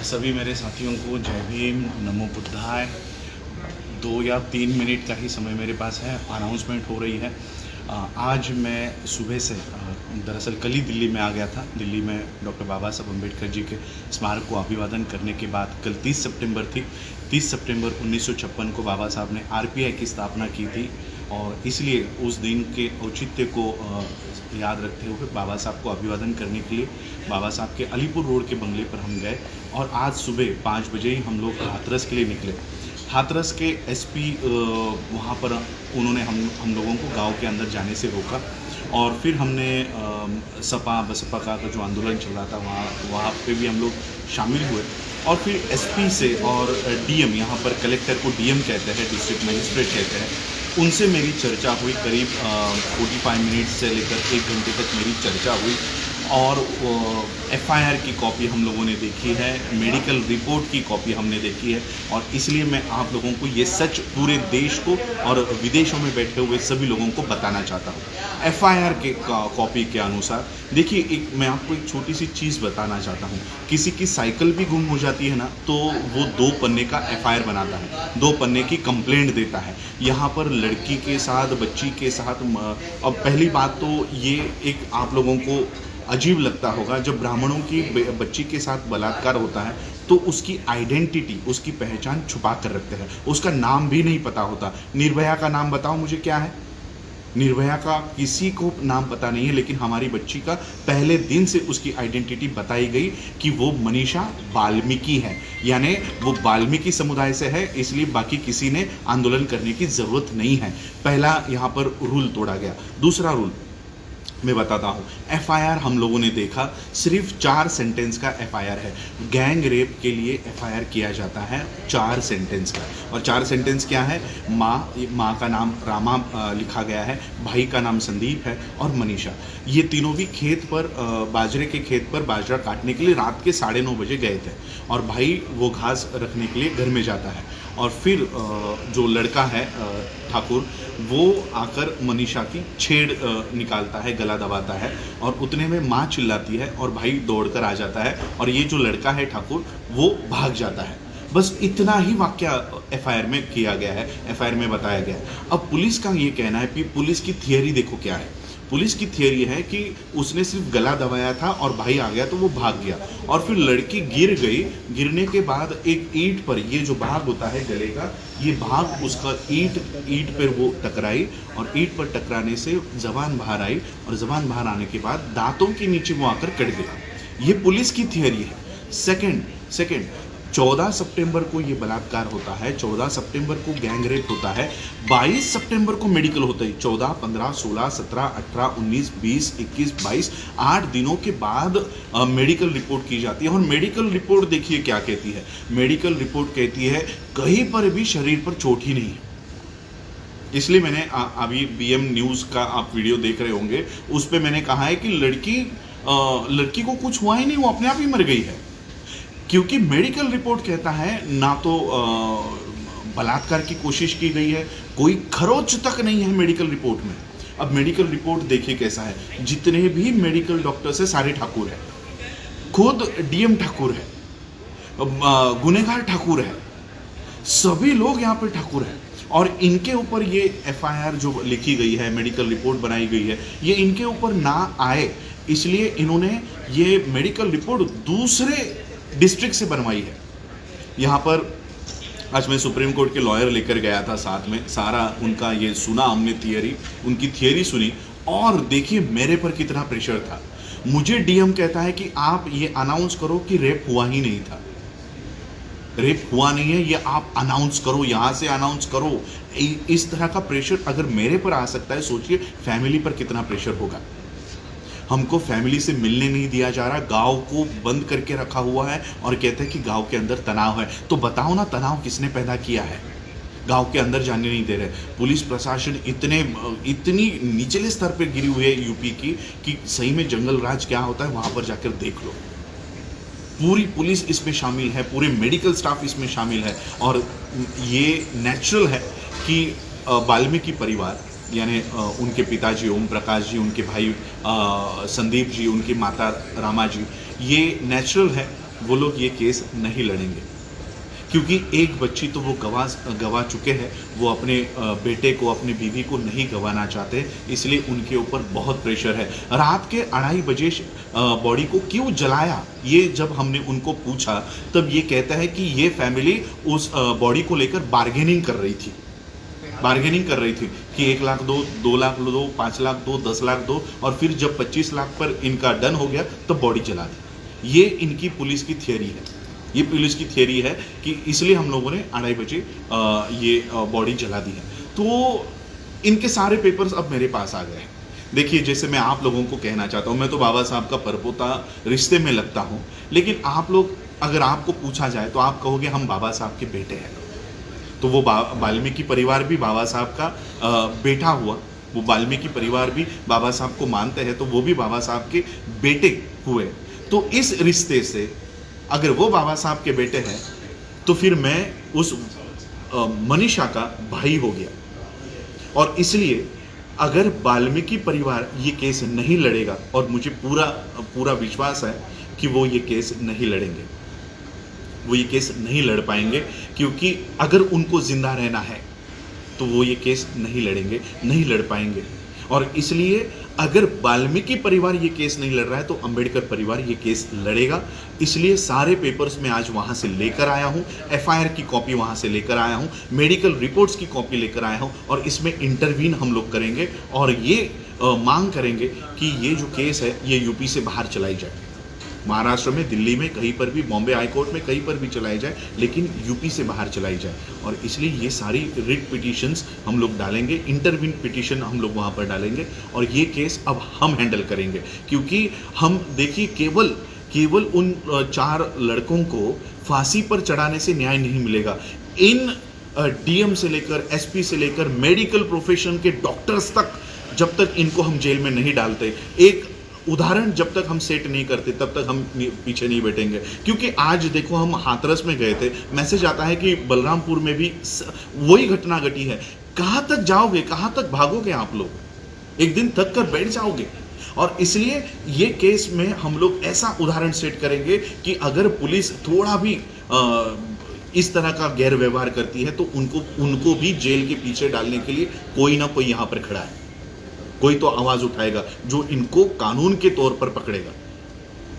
सभी मेरे साथियों को जय भीम, नमो बुद्धाय। 2 या 3 मिनट का ही समय मेरे पास है। अनाउंसमेंट हो रही है। आज मैं सुबह से दरअसल कल ही दिल्ली में आ गया था। दिल्ली में डॉक्टर बाबा साहब अम्बेडकर जी के स्मारक को अभिवादन करने के बाद कल 30 सितंबर थी। 30 सितंबर 1956 को बाबा साहब ने आरपीआई की स्थापना की थी और इसलिए उस दिन के औचित्य को याद रखते हुए बाबा साहब को अभिवादन करने के लिए बाबा साहब के अलीपुर रोड के बंगले पर हम गए और आज सुबह 5 बजे ही हम लोग हाथरस के लिए निकले। हाथरस के एसपी वहाँ पर उन्होंने हम लोगों को गांव के अंदर जाने से रोका और फिर हमने सपा बसपा का जो आंदोलन चल रहा था वहाँ पे भी हम लोग शामिल हुए और फिर एसपी से और डीएम, यहाँ पर कलेक्टर को डीएम कहते हैं, डिस्ट्रिक्ट मजिस्ट्रेट कहते हैं, उनसे मेरी चर्चा हुई। करीब 45 मिनट से लेकर 1 घंटे तक मेरी चर्चा हुई और एफआईआर की कॉपी हम लोगों ने देखी है, मेडिकल रिपोर्ट की कॉपी हमने देखी है और इसलिए मैं आप लोगों को ये सच पूरे देश को और विदेशों में बैठे हुए सभी लोगों को बताना चाहता हूँ। एफआईआर के कॉपी के अनुसार देखिए, मैं आपको एक छोटी सी चीज़ बताना चाहता हूँ। किसी की साइकिल भी गुम हो जाती है ना, तो वो 2 पन्ने का एफआईआर बनाता है, 2 पन्ने की कंप्लेंट देता है। यहाँ पर लड़की के साथ, बच्ची के साथ, अब पहली बात तो ये एक आप लोगों को अजीब लगता होगा, जब ब्राह्मणों की बच्ची के साथ बलात्कार होता है तो उसकी आइडेंटिटी, उसकी पहचान छुपा कर रखते हैं, उसका नाम भी नहीं पता होता। निर्भया का नाम बताओ मुझे क्या है? निर्भया का किसी को नाम पता नहीं है, लेकिन हमारी बच्ची का पहले दिन से उसकी आइडेंटिटी बताई गई कि वो मनीषा वाल्मीकि है, यानी वो वाल्मीकि समुदाय से है, इसलिए बाकी किसी ने आंदोलन करने की ज़रूरत नहीं है। पहला यहाँ पर रूल तोड़ा गया। दूसरा रूल मैं बताता हूँ। एफआईआर हम लोगों ने देखा, सिर्फ 4 सेंटेंस का एफआईआर है। गैंग रेप के लिए एफआईआर किया जाता है 4 सेंटेंस का, और 4 सेंटेंस क्या है? माँ का नाम रामा लिखा गया है, भाई का नाम संदीप है और मनीषा। ये तीनों भी खेत पर, बाजरे के खेत पर बाजरा काटने के लिए रात के 9:30 बजे गए थे और भाई वो घास रखने के लिए घर में जाता है और फिर जो लड़का है ठाकुर, वो आकर मनीषा की छेड़ निकालता है, गला दबाता है और उतने में माँ चिल्लाती है और भाई दौड़कर आ जाता है और ये जो लड़का है ठाकुर, वो भाग जाता है। बस इतना ही वाकया एफआईआर में किया गया है, एफआईआर में बताया गया है। अब पुलिस का ये कहना है कि पुलिस की थियरी देखो क्या है। पुलिस की थियरी है कि उसने सिर्फ गला दबाया था और भाई आ गया तो वो भाग गया और फिर लड़की गिर गई। गिरने के बाद एक ईंट पर, ये जो भाग होता है गले का, ये भाग उसका ईंट पर वो टकराई और ईंट पर टकराने से जबान बाहर आई और जबान बाहर आने के बाद दांतों के नीचे वो आकर कट गया। ये पुलिस की थियरी है। सेकंड 14 सितंबर को ये बलात्कार होता है, 14 सितंबर को गैंग रेप होता है, 22 सितंबर को मेडिकल होता है। 14, 15, 16, 17, 18, 19, 20, 21, 22, 8 दिनों के बाद मेडिकल रिपोर्ट की जाती है और मेडिकल रिपोर्ट देखिए क्या कहती है। मेडिकल रिपोर्ट कहती है कहीं पर भी शरीर पर चोट ही नहीं है। इसलिए मैंने अभी बीएम न्यूज़ का आप वीडियो देख रहे होंगे, उस पर मैंने कहा है कि लड़की को कुछ हुआ ही नहीं, वो अपने आप ही मर गई है, क्योंकि मेडिकल रिपोर्ट कहता है ना तो बलात्कार की कोशिश की गई है, कोई खरोच तक नहीं है मेडिकल रिपोर्ट में। अब मेडिकल रिपोर्ट देखिए कैसा है। जितने भी मेडिकल डॉक्टर्स है सारे ठाकुर है, खुद डीएम ठाकुर है, गुनेगार ठाकुर है, सभी लोग यहाँ पर ठाकुर है और इनके ऊपर ये एफआईआर जो लिखी गई है, मेडिकल रिपोर्ट बनाई गई है, ये इनके ऊपर ना आए इसलिए इन्होंने ये मेडिकल रिपोर्ट दूसरे डिस्ट्रिक्ट से बनवाई है। यहाँ पर आज मैं सुप्रीम कोर्ट के लॉयर लेकर गया था, साथ में सारा उनका ये सुना हमने, उनकी थियरी सुनी और देखिए मेरे पर कितना प्रेशर था। मुझे डीएम कहता है कि आप ये अनाउंस करो कि रेप हुआ ही नहीं था, रेप हुआ नहीं है, ये आप अनाउंस करो, यहाँ से अनाउंस करो। इस तरह का प्रेशर अगर मेरे पर आ सकता है, सोचिए फैमिली पर कितना प्रेशर होगा। हमको फैमिली से मिलने नहीं दिया जा रहा, गांव को बंद करके रखा हुआ है और कहते हैं कि गांव के अंदर तनाव है। तो बताओ ना, तनाव किसने पैदा किया है? गांव के अंदर जाने नहीं दे रहे। पुलिस प्रशासन इतनी निचले स्तर पर गिरी हुई है यूपी की कि सही में जंगल राज क्या होता है वहाँ पर जाकर देख लो। पूरी पुलिस इसमें शामिल है, पूरे मेडिकल स्टाफ इसमें शामिल है और ये नेचुरल है कि वाल्मीकि परिवार यानी उनके पिताजी ओम प्रकाश जी, उनके भाई संदीप जी, उनकी माता रामा जी, ये नेचुरल है वो लोग ये केस नहीं लड़ेंगे, क्योंकि एक बच्ची तो वो गवा चुके हैं, वो अपने बेटे को, अपनी बीवी को नहीं गंवाना चाहते, इसलिए उनके ऊपर बहुत प्रेशर है। रात के 2:30 बजे बॉडी को क्यों जलाया, ये जब हमने उनको पूछा तब ये कहता है कि ये फैमिली उस बॉडी को लेकर बार्गेनिंग कर रही थी कि 1 लाख दो, 2 लाख दो, 5 लाख दो, 10 लाख दो, और फिर जब 25 लाख पर इनका डन हो गया तो बॉडी जला दी। ये इनकी पुलिस की थियरी है, ये पुलिस की थियरी है कि इसलिए हम लोगों ने 2:30 बजे ये बॉडी जला दी है। तो इनके सारे पेपर्स अब मेरे पास आ गए हैं। देखिए, जैसे मैं आप लोगों को कहना चाहता हूँ, मैं तो बाबा साहब का परपोता रिश्ते में लगता हूँ, लेकिन आप लोग, अगर आपको पूछा जाए तो आप कहोगे हम बाबा साहब के बेटे हैं। तो वो वाल्मीकि परिवार भी बाबा साहब का बेटा हुआ, वो वाल्मीकि परिवार भी बाबा साहब को मानते हैं, तो वो भी बाबा साहब के बेटे हुए। तो इस रिश्ते से अगर वो बाबा साहब के बेटे हैं तो फिर मैं उस मनीषा का भाई हो गया, और इसलिए अगर वाल्मीकि परिवार ये केस नहीं लड़ेगा, और मुझे पूरा विश्वास है कि वो ये केस नहीं लड़ेंगे, वो ये केस नहीं लड़ पाएंगे, क्योंकि अगर उनको जिंदा रहना है तो वो ये केस नहीं लड़ेंगे, नहीं लड़ पाएंगे। और इसलिए अगर वाल्मीकि परिवार ये केस नहीं लड़ रहा है तो अंबेडकर परिवार ये केस लड़ेगा। इसलिए सारे पेपर्स मैं आज वहाँ से लेकर आया हूँ, एफआईआर की कॉपी वहाँ से लेकर आया हूँ, मेडिकल रिपोर्ट्स की कॉपी लेकर आया हूँ, और इसमें इंटरवीन हम लोग करेंगे और ये मांग करेंगे कि ये जो केस है ये यूपी से बाहर चलाई जाए। महाराष्ट्र में, दिल्ली में, कहीं पर भी, बॉम्बे हाई कोर्ट में कहीं पर भी चलाई जाए, लेकिन यूपी से बाहर चलाई जाए। और इसलिए ये सारी रिट पिटीशंस हम लोग डालेंगे, इंटरवीन पिटीशन हम लोग वहाँ पर डालेंगे, और ये केस अब हम हैंडल करेंगे। क्योंकि हम देखिए, केवल उन 4 लड़कों को फांसी पर चढ़ाने से न्याय नहीं मिलेगा। इन डीएम से लेकर, एसपी से लेकर, मेडिकल प्रोफेशन के डॉक्टर्स तक, जब तक इनको हम जेल में नहीं डालते, एक उदाहरण जब तक हम सेट नहीं करते तब तक हम पीछे नहीं बैठेंगे। क्योंकि आज देखो, हम हाथरस में गए थे, मैसेज आता है कि बलरामपुर में भी वही घटना घटी है। कहाँ तक जाओगे, कहाँ तक भागोगे आप लोग, एक दिन थक कर बैठ जाओगे। और इसलिए ये केस में हम लोग ऐसा उदाहरण सेट करेंगे कि अगर पुलिस थोड़ा भी इस तरह का गैर व्यवहार करती है तो उनको भी जेल के पीछे डालने के लिए कोई ना कोई यहाँ पर खड़ा है, कोई तो आवाज उठाएगा जो इनको कानून के तौर पर पकड़ेगा।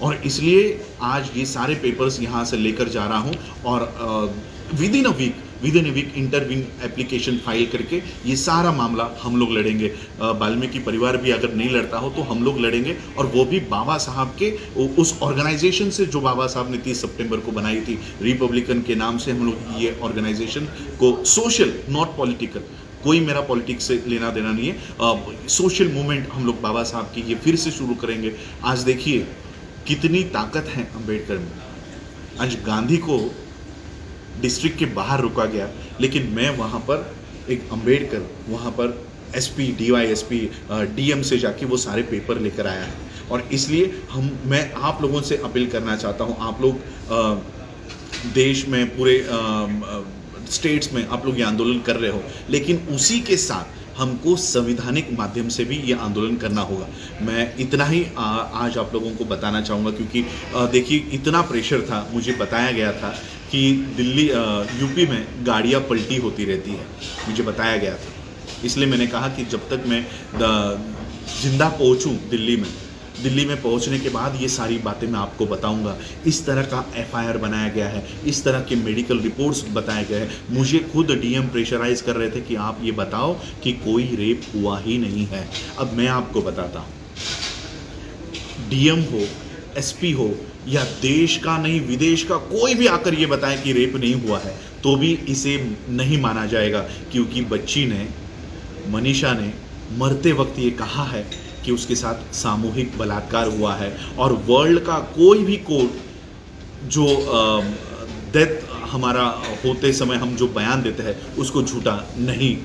और इसलिए आज ये सारे पेपर्स यहाँ से लेकर जा रहा हूँ, और within a week intervene application file करके ये सारा मामला हम लोग लड़ेंगे। वाल्मीकि परिवार भी अगर नहीं लड़ता हो तो हम लोग लड़ेंगे, और वो भी बाबा साहब के उस ऑर्गेनाइजेशन से जो बाबा साहब ने 30 सितंबर को बनाई थी, रिपब्लिकन के नाम से हम लोग ये ऑर्गेनाइजेशन को, सोशल नॉट पॉलिटिकल, कोई मेरा पॉलिटिक्स से लेना देना नहीं है, सोशल मूवमेंट हम लोग बाबा साहब की ये फिर से शुरू करेंगे। आज देखिए कितनी ताकत है अंबेडकर में। आज गांधी को डिस्ट्रिक्ट के बाहर रुका गया, लेकिन मैं वहाँ पर एक अंबेडकर, वहाँ पर एसपी, डीवाईएसपी, डीएम से जाके वो सारे पेपर लेकर आया है। और इसलिए मैं आप लोगों से अपील करना चाहता हूँ, आप लोग देश में, पूरे स्टेट्स में आप लोग ये आंदोलन कर रहे हो, लेकिन उसी के साथ हमको संवैधानिक माध्यम से भी ये आंदोलन करना होगा। मैं इतना ही आज आप लोगों को बताना चाहूँगा, क्योंकि देखिए इतना प्रेशर था, मुझे बताया गया था कि दिल्ली, यूपी में गाड़ियाँ पलटी होती रहती है, मुझे बताया गया था। इसलिए मैंने कहा कि जब तक मैं जिंदा पहुँचूँ दिल्ली में पहुंचने के बाद ये सारी बातें मैं आपको बताऊंगा। इस तरह का एफआईआर बनाया गया है, इस तरह के मेडिकल रिपोर्ट्स बताए गए हैं। मुझे खुद डीएम प्रेशराइज कर रहे थे कि आप ये बताओ कि कोई रेप हुआ ही नहीं है। अब मैं आपको बताता हूँ, डीएम हो, एसपी हो, या देश का नहीं विदेश का कोई भी आकर ये बताए कि रेप नहीं हुआ है, तो भी इसे नहीं माना जाएगा, क्योंकि बच्ची ने, मनीषा ने मरते वक्त ये कहा है कि उसके साथ सामूहिक बलात्कार हुआ है। और वर्ल्ड का कोई भी कोर्ट जो डेथ हमारा होते समय हम जो बयान देते हैं उसको झूठा नहीं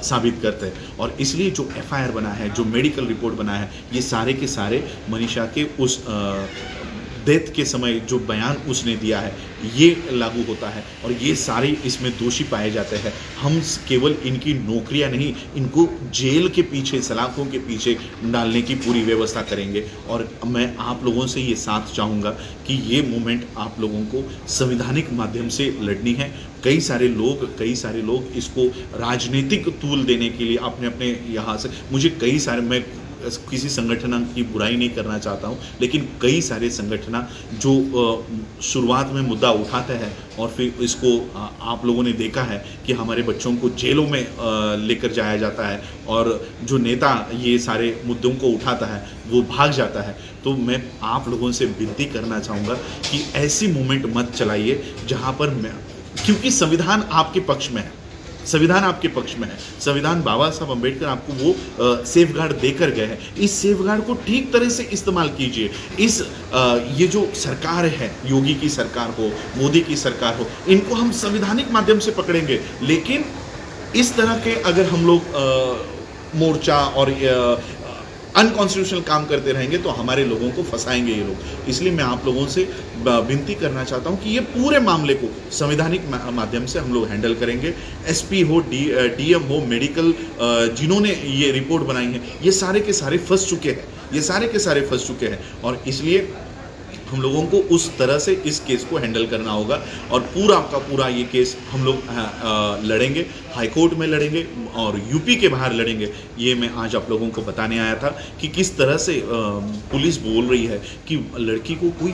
साबित करते। और इसलिए जो एफआईआर बना है, जो मेडिकल रिपोर्ट बना है, ये सारे के सारे मनीषा के उस डेथ के समय जो बयान उसने दिया है ये लागू होता है और ये सारे इसमें दोषी पाए जाते हैं। हम केवल इनकी नौकरियां नहीं, इनको जेल के पीछे, सलाखों के पीछे डालने की पूरी व्यवस्था करेंगे। और मैं आप लोगों से ये साथ चाहूँगा कि ये मूवमेंट आप लोगों को संवैधानिक माध्यम से लड़नी है। कई सारे लोग इसको राजनीतिक तूल देने के लिए अपने अपने यहाँ से, मुझे कई सारे, मैं किसी संगठन की बुराई नहीं करना चाहता हूँ, लेकिन कई सारे संगठन जो शुरुआत में मुद्दा उठाते हैं और फिर इसको आप लोगों ने देखा है कि हमारे बच्चों को जेलों में लेकर जाया जाता है और जो नेता ये सारे मुद्दों को उठाता है वो भाग जाता है। तो मैं आप लोगों से विनती करना चाहूँगा कि ऐसी मूवमेंट मत चलाइए जहाँ पर क्योंकि संविधान आपके पक्ष में है, संविधान आपके पक्ष में है। संविधान बाबा साहब अम्बेडकर आपको वो सेफगार्ड देकर गए हैं। इस सेफगार्ड को ठीक तरह से इस्तेमाल कीजिए। ये जो सरकार है, योगी की सरकार हो, मोदी की सरकार हो, इनको हम संवैधानिक माध्यम से पकड़ेंगे। लेकिन इस तरह के अगर हम लोग मोर्चा और अनकॉन्स्टिट्यूशनल काम करते रहेंगे तो हमारे लोगों को फंसाएंगे ये लोग। इसलिए मैं आप लोगों से विनती करना चाहता हूं कि ये पूरे मामले को संवैधानिक माध्यम से हम लोग हैंडल करेंगे। एसपी हो, डीएम हो, मेडिकल जिन्होंने ये रिपोर्ट बनाई है, ये सारे के सारे फंस चुके हैं और इसलिए हम लोगों को उस तरह से इस केस को हैंडल करना होगा और पूरा का पूरा ये केस हम लोग लड़ेंगे, हाई कोर्ट में लड़ेंगे और यूपी के बाहर लड़ेंगे। ये मैं आज आप लोगों को बताने आया था कि किस तरह से पुलिस बोल रही है कि लड़की को कोई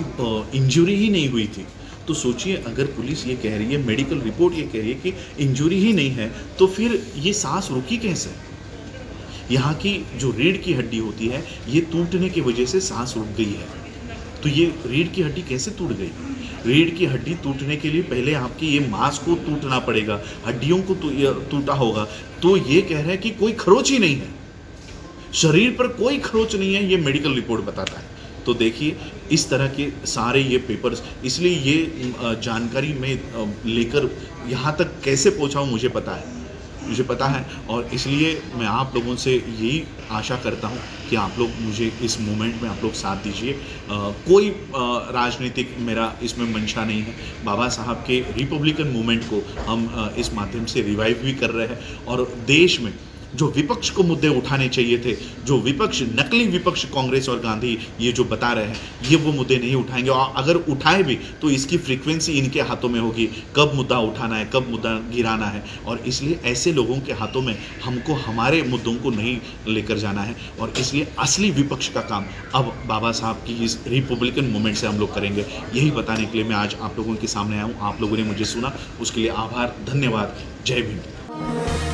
इंजरी ही नहीं हुई थी। तो सोचिए, अगर पुलिस ये कह रही है, मेडिकल रिपोर्ट ये कह रही है कि इंजरी ही नहीं है, तो फिर ये सांस रुकी कैसे? यहाँ की जो रीढ़ की हड्डी होती है, ये टूटने की वजह से सांस रुक गई है। तो ये रीढ़ की हड्डी कैसे टूट गई? रीढ़ की हड्डी टूटने के लिए पहले आपकी ये मांस को टूटना पड़ेगा, हड्डियों को टूटा होगा। तो ये कह रहे हैं कि कोई खरोच ही नहीं है, शरीर पर कोई खरोच नहीं है, ये मेडिकल रिपोर्ट बताता है। तो देखिए, इस तरह के सारे ये पेपर्स, इसलिए ये जानकारी मैं लेकर यहाँ तक कैसे पहुँचाऊँ मुझे पता है और इसलिए मैं आप लोगों से यही आशा करता हूं कि आप लोग मुझे इस मूवमेंट में आप लोग साथ दीजिए। कोई राजनीतिक मेरा इसमें मंशा नहीं है। बाबा साहब के रिपब्लिकन मूवमेंट को हम इस माध्यम से रिवाइव भी कर रहे हैं और देश में जो विपक्ष को मुद्दे उठाने चाहिए थे, जो विपक्ष, नकली विपक्ष कांग्रेस और गांधी ये जो बता रहे हैं, ये वो मुद्दे नहीं उठाएंगे और अगर उठाए भी तो इसकी फ्रीक्वेंसी इनके हाथों में होगी, कब मुद्दा उठाना है, कब मुद्दा गिराना है। और इसलिए ऐसे लोगों के हाथों में हमको हमारे मुद्दों को नहीं लेकर जाना है और इसलिए असली विपक्ष का काम अब बाबा साहब की इस रिपब्लिकन मूवमेंट से हम लोग करेंगे। यही बताने के लिए मैं आज आप लोगों के सामने आया हूँ। आप लोगों ने मुझे सुना, उसके लिए आभार, धन्यवाद। जय भीम।